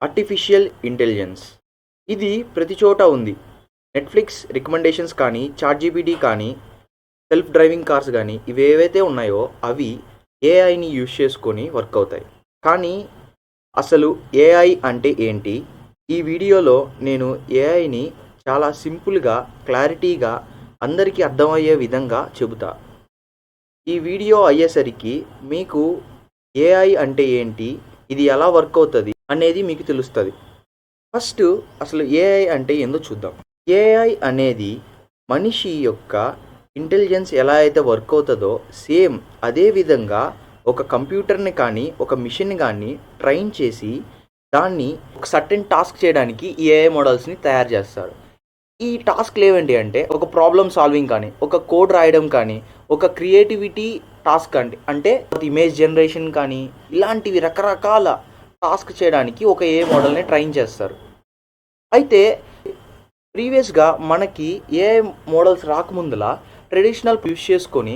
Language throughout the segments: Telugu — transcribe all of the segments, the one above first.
ఆర్టిఫిషియల్ ఇంటెలిజెన్స్ ఇది ప్రతి చోట ఉంది. నెట్‌ఫ్లిక్స్ రికమెండేషన్స్ కానీ, చాట్‌జీపీటీ కానీ, సెల్ఫ్ డ్రైవింగ్ కార్స్ గానీ ఇవేవైతే ఉన్నాయో అవి ఏఐని యూజ్ చేసుకొని వర్క్ అవుతాయి. కానీ అసలు ఏఐ అంటే ఏంటి? ఈ వీడియోలో నేను ఏఐని చాలా సింపుల్‌గా, క్లారిటీగా అందరికీ అర్థమయ్యే విధంగా చెబుతా. ఈ వీడియో అయ్యేసరికి మీకు ఏఐ అంటే ఏంటి? ఇది ఎలా వర్క్ అవుతది? అనేది మీకు తెలుస్తది. ఫస్ట్ అసలు ఏఐ అంటే ఏందో చూద్దాం. ఏఐ అనేది మనిషి యొక్క ఇంటెలిజెన్స్ ఎలా అయితే వర్క్ అవుతుందో సేమ్ అదే విధంగా ఒక కంప్యూటర్ని కానీ ఒక మిషన్ని కానీ ట్రైన్ చేసి దాన్ని ఒక సర్టెన్ టాస్క్ చేయడానికి ఈ ఏఐ మోడల్స్ని తయారు చేస్తారు. ఈ టాస్క్లు ఏవేంటి అంటే ఒక ప్రాబ్లమ్ సాల్వింగ్ కానీ, ఒక కోడ్ రాయడం కానీ, ఒక క్రియేటివిటీ టాస్క్ అంటే ఇమేజ్ జనరేషన్ కానీ, ఇలాంటివి రకరకాల టాస్క్ చేయడానికి ఒక ఏఐ మోడల్ని ట్రైన్ చేస్తారు. అయితే ప్రీవియస్గా మనకి ఏఐ మోడల్స్ రాకముందుల ట్రెడిషనల్ యూస్ చేసుకొని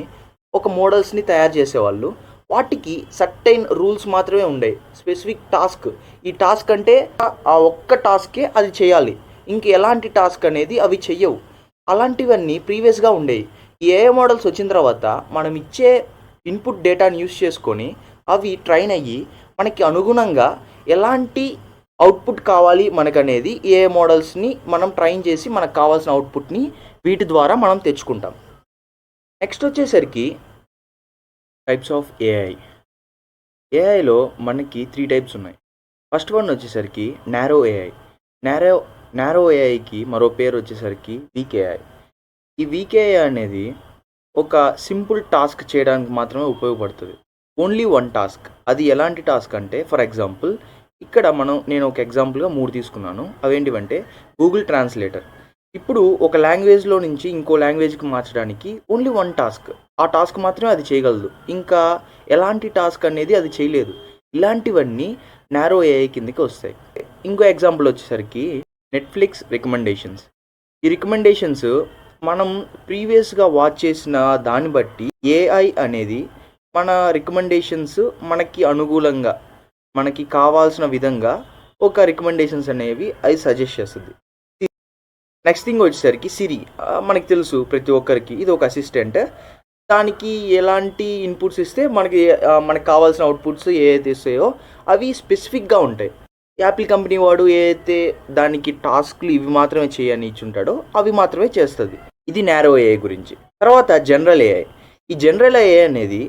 ఒక మోడల్స్ని తయారు చేసేవాళ్ళు. వాటికి సర్టైన్ రూల్స్ మాత్రమే ఉండేవి. స్పెసిఫిక్ టాస్క్, ఈ టాస్క్ అంటే ఆ ఒక్క టాస్కే అది చేయాలి, ఇంక ఎలాంటి టాస్క్ అనేది అవి చెయ్యవు. అలాంటివన్నీ ప్రీవియస్గా ఉండేవి. ఈ ఏఐ మోడల్స్ వచ్చిన తర్వాత మనం ఇచ్చే ఇన్పుట్ డేటాని యూస్ చేసుకొని అవి ట్రైన్ అయ్యి మనకి అనుగుణంగా ఎలాంటి అవుట్పుట్ కావాలి మనకనేది ఏఐ మోడల్స్ని మనం ట్రైన్ చేసి మనకు కావాల్సిన అవుట్పుట్ని వీటి ద్వారా మనం తెచ్చుకుంటాం. నెక్స్ట్ వచ్చేసరికి టైప్స్ ఆఫ్ ఏఐ. ఏఐలో మనకి 3 టైప్స్ ఉన్నాయి. ఫస్ట్ వన్ వచ్చేసరికి నారో ఏఐ. నారో ఏఐకి మరో పేరు వచ్చేసరికి వీక్ ఏఐ. ఈ వీక్ ఏఐ అనేది ఒక సింపుల్ టాస్క్ చేయడానికి మాత్రమే ఉపయోగపడుతుంది. Only one task. అది ఎలాంటి టాస్క్ అంటే ఫర్ ఎగ్జాంపుల్ ఇక్కడ నేను ఒక ఎగ్జాంపుల్గా 3 తీసుకున్నాను. అవేంటివంటే గూగుల్ ట్రాన్స్లేటర్. ఇప్పుడు ఒక లాంగ్వేజ్లో నుంచి ఇంకో లాంగ్వేజ్కి మార్చడానికి ఓన్లీ వన్ టాస్క్. ఆ టాస్క్ మాత్రమే అది చేయగలదు. ఇంకా ఎలాంటి టాస్క్ అనేది అది చేయలేదు. ఇలాంటివన్నీ నారో ఏఐ కిందకి వస్తాయి. ఇంకో ఎగ్జాంపుల్ వచ్చేసరికి నెట్‌ఫ్లిక్స్ రికమెండేషన్స్. ఈ రికమెండేషన్స్ మనం ప్రీవియస్గా వాచ్ చేసిన దాన్ని బట్టి ఏఐ అనేది మన రికమెండేషన్స్ మనకి అనుకూలంగా మనకి కావాల్సిన విధంగా ఒక రికమెండేషన్స్ అనేవి అది సజెస్ట్ చేస్తుంది. నెక్స్ట్ థింగ్ వచ్చేసరికి సిరి. మనకి తెలుసు ప్రతి ఒక్కరికి ఇది ఒక అసిస్టెంట్. దానికి ఎలాంటి ఇన్పుట్స్ ఇస్తే మనకి కావాల్సిన అవుట్పుట్స్ ఏదైతే ఇస్తాయో అవి స్పెసిఫిక్గా ఉంటాయి. యాపిల్ కంపెనీ వాడు ఏదైతే దానికి టాస్క్లు ఇవి మాత్రమే చేయని ఇచ్చుంటాడో అవి మాత్రమే చేస్తుంది. ఇది నారో ఏఐ గురించి. తర్వాత జనరల్ ఏఐ. ఈ జనరల్ ఏఐ అనేది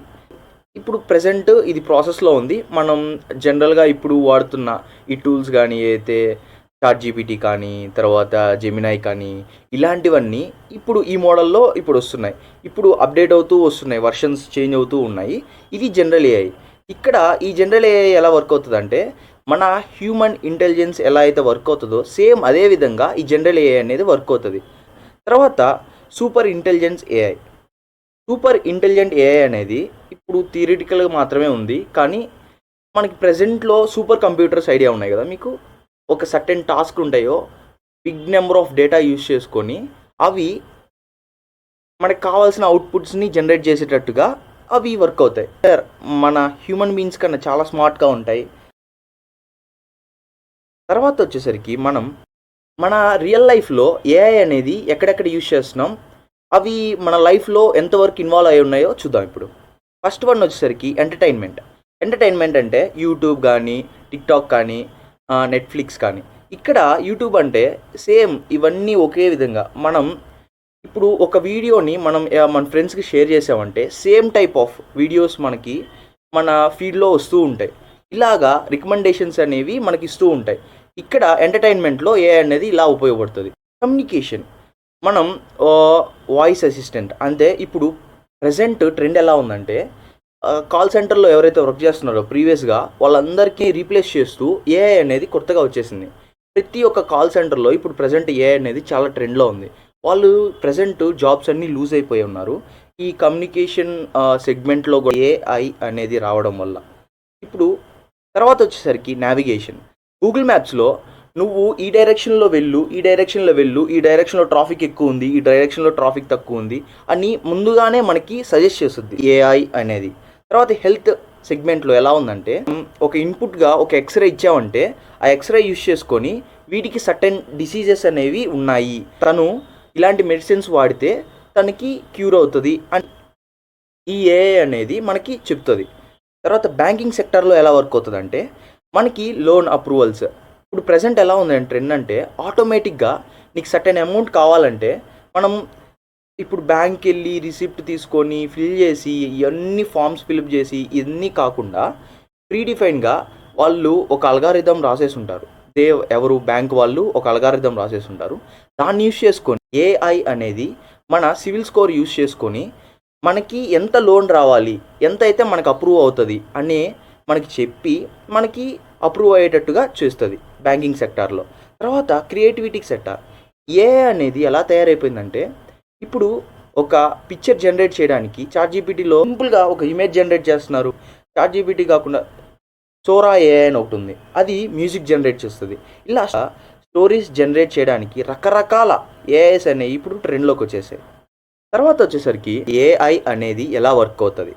ఇప్పుడు ప్రెజెంట్ ఇది ప్రాసెస్లో ఉంది. మనం జనరల్గా ఇప్పుడు వాడుతున్న ఈ టూల్స్ కానీ ఏదైతే చాట్‌జీపీటీ కానీ, తర్వాత జెమినై కానీ, ఇలాంటివన్నీ ఇప్పుడు ఈ మోడల్లో ఇప్పుడు వస్తున్నాయి. ఇప్పుడు అప్డేట్ అవుతూ వస్తున్నాయి, వర్షన్స్ చేంజ్ అవుతూ ఉన్నాయి. ఇది జనరల్ ఏఐ. ఇక్కడ ఈ జనరల్ ఏఐ ఎలా వర్క్ అవుతుందంటే మన హ్యూమన్ ఇంటెలిజెన్స్ ఎలా అయితే వర్క్ అవుతుందో సేమ్ అదే విధంగా ఈ జనరల్ ఏఐ అనేది వర్క్ అవుతుంది. తర్వాత super intelligence AI. Super intelligent AI అనేది ఇప్పుడు థియరిటికల్గా మాత్రమే ఉంది. కానీ మనకి ప్రెజెంట్లో సూపర్ కంప్యూటర్స్ ఐడియా ఉన్నాయి కదా మీకు. ఒక సర్టెన్ టాస్క్ ఉంటాయో big number of data use చేసుకొని అవి మనకు కావాల్సిన అవుట్పుట్స్ని జనరేట్ చేసేటట్టుగా అవి వర్క్ అవుతాయి. మన హ్యూమన్ బీయింగ్స్ కన్నా చాలా స్మార్ట్గా ఉంటాయి. తర్వాత వచ్చేసరికి మన రియల్ లైఫ్లో ఏఐ అనేది ఎక్కడెక్కడ యూజ్ చేస్తున్నాం, అవి మన లైఫ్లో ఎంతవరకు ఇన్వాల్వ్ అయి ఉన్నాయో చూద్దాం ఇప్పుడు. ఫస్ట్ వన్ వచ్చేసరికి ఎంటర్టైన్మెంట్ అంటే యూట్యూబ్ కానీ, టిక్టాక్ కానీ, నెట్‌ఫ్లిక్స్ కానీ. ఇక్కడ యూట్యూబ్ అంటే సేమ్ ఇవన్నీ ఒకే విధంగా మనం ఇప్పుడు ఒక వీడియోని మన ఫ్రెండ్స్కి షేర్ చేసామంటే సేమ్ టైప్ ఆఫ్ వీడియోస్ మనకి మన ఫీడ్లో వస్తూ ఉంటాయి. ఇలాగా రికమెండేషన్స్ అనేవి మనకి ఇస్తూ ఉంటాయి. ఇక్కడ ఎంటర్టైన్మెంట్లో ఏఐ అనేది ఇలా ఉపయోగపడుతుంది. కమ్యూనికేషన్, మనం వాయిస్ అసిస్టెంట్ అంటే ఇప్పుడు ప్రజెంట్ ట్రెండ్ ఎలా ఉందంటే కాల్ సెంటర్లో ఎవరైతే వర్క్ చేస్తున్నారో ప్రీవియస్గా వాళ్ళందరికీ రీప్లేస్ చేస్తూ ఏఐ అనేది కొత్తగా వచ్చేసింది. ప్రతి ఒక్క కాల్ సెంటర్లో ఇప్పుడు ప్రజెంట్ ఏఐ అనేది చాలా ట్రెండ్లో ఉంది. వాళ్ళు ప్రజెంట్ జాబ్స్ అన్నీ లూజ్ అయిపోయి ఉన్నారు ఈ కమ్యూనికేషన్ సెగ్మెంట్లో కూడా ఏఐ అనేది రావడం వల్ల. ఇప్పుడు తర్వాత వచ్చేసరికి నావిగేషన్. గూగుల్ మ్యాప్స్లో నువ్వు ఈ డైరెక్షన్లో వెళ్ళు, ఈ డైరెక్షన్లో ట్రాఫిక్ ఎక్కువ ఉంది, ఈ డైరెక్షన్లో ట్రాఫిక్ తక్కువ ఉంది అని ముందుగానే మనకి సజెస్ట్ చేస్తుంది ఏఐ అనేది. తర్వాత హెల్త్ సెగ్మెంట్లో ఎలా ఉందంటే ఒక ఇన్పుట్గా ఒక ఎక్స్రే ఇచ్చామంటే ఆ ఎక్స్రే యూస్ చేసుకొని వీటికి సర్టెన్ డిసీజెస్ అనేవి ఉన్నాయి, తను ఇలాంటి మెడిసిన్స్ వాడితే తనకి క్యూర్ అవుతుంది అని ఈ ఏఐ అనేది మనకి చెప్తుంది. తర్వాత బ్యాంకింగ్ సెక్టర్లో ఎలా వర్క్ అవుతుంది అంటే మనకి లోన్ అప్రూవల్స్ ఇప్పుడు ప్రజెంట్ ఎలా ఉందంటే ట్రెండ్ అంటే ఆటోమేటిక్గా నీకు సర్టెన్ అమౌంట్ కావాలంటే మనం ఇప్పుడు బ్యాంక్కి వెళ్ళి రిసిప్ట్ తీసుకొని ఫిల్ చేసి ఇవన్నీ ఫామ్స్ ఫిల్అప్ చేసి ఇవన్నీ కాకుండా ప్రీడిఫైన్గా వాళ్ళు ఒక అల్గారిథం రాసేసి ఉంటారు. ఎవరు బ్యాంక్ వాళ్ళు ఒక అల్గారిథం రాసేసి ఉంటారు. దాన్ని యూస్ చేసుకొని ఏఐ అనేది మన సివిల్ స్కోర్ యూస్ చేసుకొని మనకి ఎంత లోన్ రావాలి, ఎంత అయితే మనకు అప్రూవ్ అవుతుంది అనే మనకి చెప్పి మనకి అప్రూవ్ అయ్యేటట్టుగా చేస్తుంది బ్యాంకింగ్ సెక్టార్లో. తర్వాత క్రియేటివిటీ సెక్టార్ ఏఐ అనేది ఎలా తయారైపోయిందంటే ఇప్పుడు ఒక పిక్చర్ జనరేట్ చేయడానికి చాట్‌జీపీటీలో సింపుల్గా ఒక ఇమేజ్ జనరేట్ చేస్తున్నారు. చాట్‌జీపీటీ కాకుండా సోరా ఏఐ అని ఒకటి ఉంది, అది మ్యూజిక్ జనరేట్ చేస్తుంది. ఇలా స్టోరీస్ జనరేట్ చేయడానికి రకరకాల ఏఐస్ అనేవి ఇప్పుడు ట్రెండ్లోకి వచ్చేసాయి. తర్వాత వచ్చేసరికి ఏఐ అనేది ఎలా వర్క్ అవుతుంది,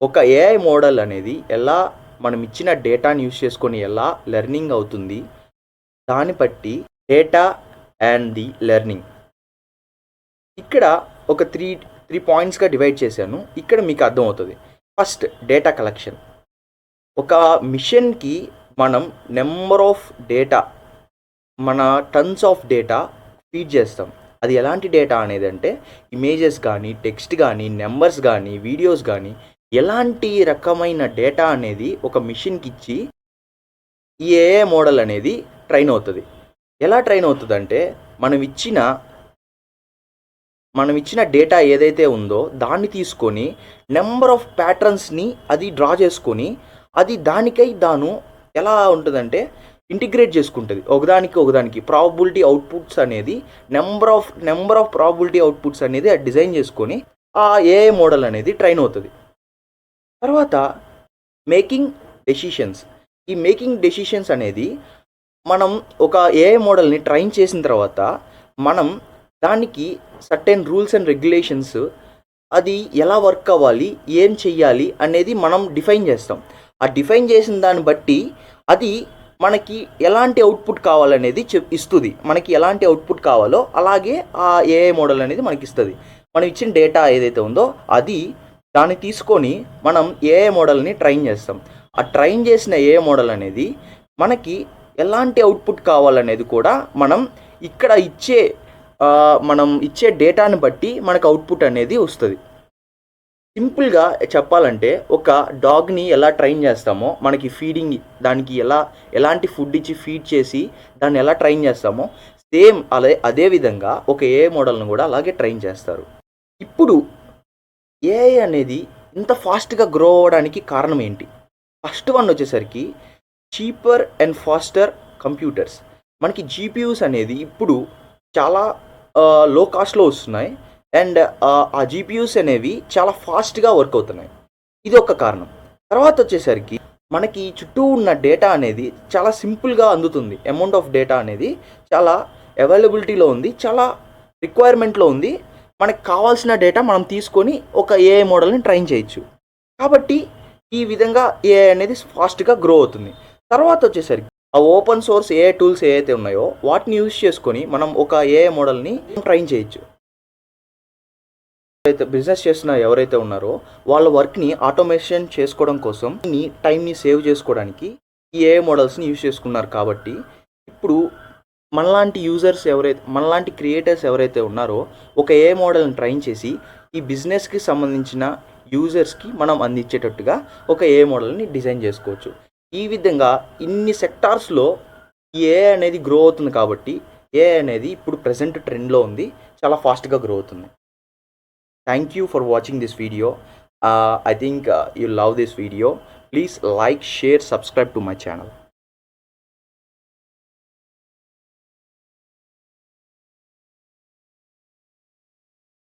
ఒక ఏఐ మోడల్ అనేది ఎలా మనం ఇచ్చిన డేటాని యూస్ చేసుకొని ఎలా లెర్నింగ్ అవుతుంది, దాన్ని బట్టి డేటా అండ్ ది లెర్నింగ్ ఇక్కడ ఒక త్రీ పాయింట్స్గా డివైడ్ చేశాను. ఇక్కడ మీకు అర్థమవుతుంది. First data collection. ఒక మిషన్కి మనం నెంబర్ ఆఫ్ డేటా, మన టన్స్ ఆఫ్ డేటా ఫీడ్ చేస్తాం. అది ఎలాంటి డేటా అనేది అంటే ఇమేజెస్ కానీ, టెక్స్ట్ కానీ, నెంబర్స్ కానీ, వీడియోస్ కానీ, ఎలాంటి రకమైన డేటా అనేది ఒక మిషన్కి ఇచ్చి ఈ ఏఐ మోడల్ అనేది ట్రైన్ అవుతుంది. ఎలా ట్రైన్ అవుతుంది అంటే మనం ఇచ్చిన డేటా ఏదైతే ఉందో దాన్ని తీసుకొని నెంబర్ ఆఫ్ ప్యాటర్న్స్ని అది డ్రా చేసుకొని అది దానికై దాను ఎలా ఉంటుందంటే ఇంటిగ్రేట్ చేసుకుంటుంది. ఒకదానికి ప్రాబబిలిటీ అవుట్పుట్స్ అనేది నెంబర్ ఆఫ్ ప్రాబబిలిటీ అవుట్పుట్స్ అనేది అది డిజైన్ చేసుకొని ఆ ఏఐ మోడల్ అనేది ట్రైన్ అవుతుంది. తర్వాత మేకింగ్ డెసిషన్స్. ఈ మేకింగ్ డెసిషన్స్ అనేది మనం ఒక ఏఐ మోడల్ని ట్రైన్ చేసిన తర్వాత మనం దానికి సర్టెన్ రూల్స్ అండ్ రెగ్యులేషన్స్, అది ఎలా వర్క్ అవ్వాలి, ఏం చెయ్యాలి అనేది మనం డిఫైన్ చేస్తాం. ఆ డిఫైన్ చేసిన దాన్ని బట్టి అది మనకి ఎలాంటి అవుట్పుట్ కావాలనేది ఇస్తుంది. మనకి ఎలాంటి అవుట్పుట్ కావాలో అలాగే ఆ ఏఐ మోడల్ అనేది మనకి ఇస్తుంది. మనం ఇచ్చిన డేటా ఏదైతే ఉందో అది దాన్ని తీసుకొని మనం ఏఐ మోడల్ని ట్రైన్ చేస్తాం. ఆ ట్రైన్ చేసిన ఏఐ మోడల్ అనేది మనకి ఎలాంటి అవుట్పుట్ కావాలనేది కూడా మనం ఇక్కడ మనం ఇచ్చే డేటాని బట్టి మనకు అవుట్పుట్ అనేది వస్తుంది. సింపుల్గా చెప్పాలంటే ఒక డాగ్ని ఎలా ట్రైన్ చేస్తామో మనకి ఫీడింగ్, దానికి ఎలాంటి ఫుడ్ ఇచ్చి ఫీడ్ చేసి దాన్ని ఎలా ట్రైన్ చేస్తామో సేమ్ అదే విధంగా ఒక ఏఐ మోడల్ని కూడా అలాగే ట్రైన్ చేస్తారు. ఇప్పుడు ఏఐ అనేది ఇంత ఫాస్ట్గా గ్రో అవ్వడానికి కారణం ఏంటి? ఫస్ట్ వన్ వచ్చేసరికి చీపర్ అండ్ ఫాస్టర్ కంప్యూటర్స్. మనకి జీపీయూస్ అనేది ఇప్పుడు చాలా లో కాస్ట్లో వస్తున్నాయి అండ్ ఆ జీపీయూస్ అనేవి చాలా ఫాస్ట్గా వర్క్ అవుతున్నాయి. ఇది ఒక కారణం. తర్వాత వచ్చేసరికి మనకి చుట్టూ ఉన్న డేటా అనేది చాలా సింపుల్గా అందుతుంది. అమౌంట్ ఆఫ్ డేటా అనేది చాలా అవైలబిలిటీలో ఉంది, చాలా రిక్వైర్మెంట్లో ఉంది. మనకు కావాల్సిన డేటా మనం తీసుకొని ఒక ఏఐ మోడల్ని ట్రైన్ చేయొచ్చు. కాబట్టి ఈ విధంగా ఏఐ అనేది ఫాస్ట్గా గ్రో అవుతుంది. తర్వాత వచ్చేసరికి ఆ ఓపెన్ సోర్స్ ఏఐ టూల్స్ ఏవైతే ఉన్నాయో వాటిని యూజ్ చేసుకొని మనం ఒక ఏఐ మోడల్ని ట్రైన్ చేయొచ్చు. బిజినెస్ చేస్తున్న ఎవరైతే ఉన్నారో వాళ్ళ వర్క్ని ఆటోమేషన్ చేసుకోవడం కోసం టైంని సేవ్ చేసుకోవడానికి ఈ ఏఐ మోడల్స్ని యూజ్ చేసుకున్నారు. కాబట్టి ఇప్పుడు మనలాంటి క్రియేటర్స్ ఎవరైతే ఉన్నారో ఒక ఏఐ మోడల్ని ట్రైన్ చేసి ఈ బిజినెస్కి సంబంధించిన యూజర్స్కి మనం అందించేటట్టుగా ఒక ఏఐ మోడల్ని డిజైన్ చేసుకోవచ్చు. ఈ విధంగా ఇన్ని సెక్టార్స్లో ఈ ఏఐ అనేది గ్రో అవుతుంది. కాబట్టి ఏఐ అనేది ఇప్పుడు ప్రెజెంట్ ట్రెండ్లో ఉంది, చాలా ఫాస్ట్గా గ్రో అవుతుంది. Thank you for watching this video. I think you love this video. Please like, share, subscribe to my channel.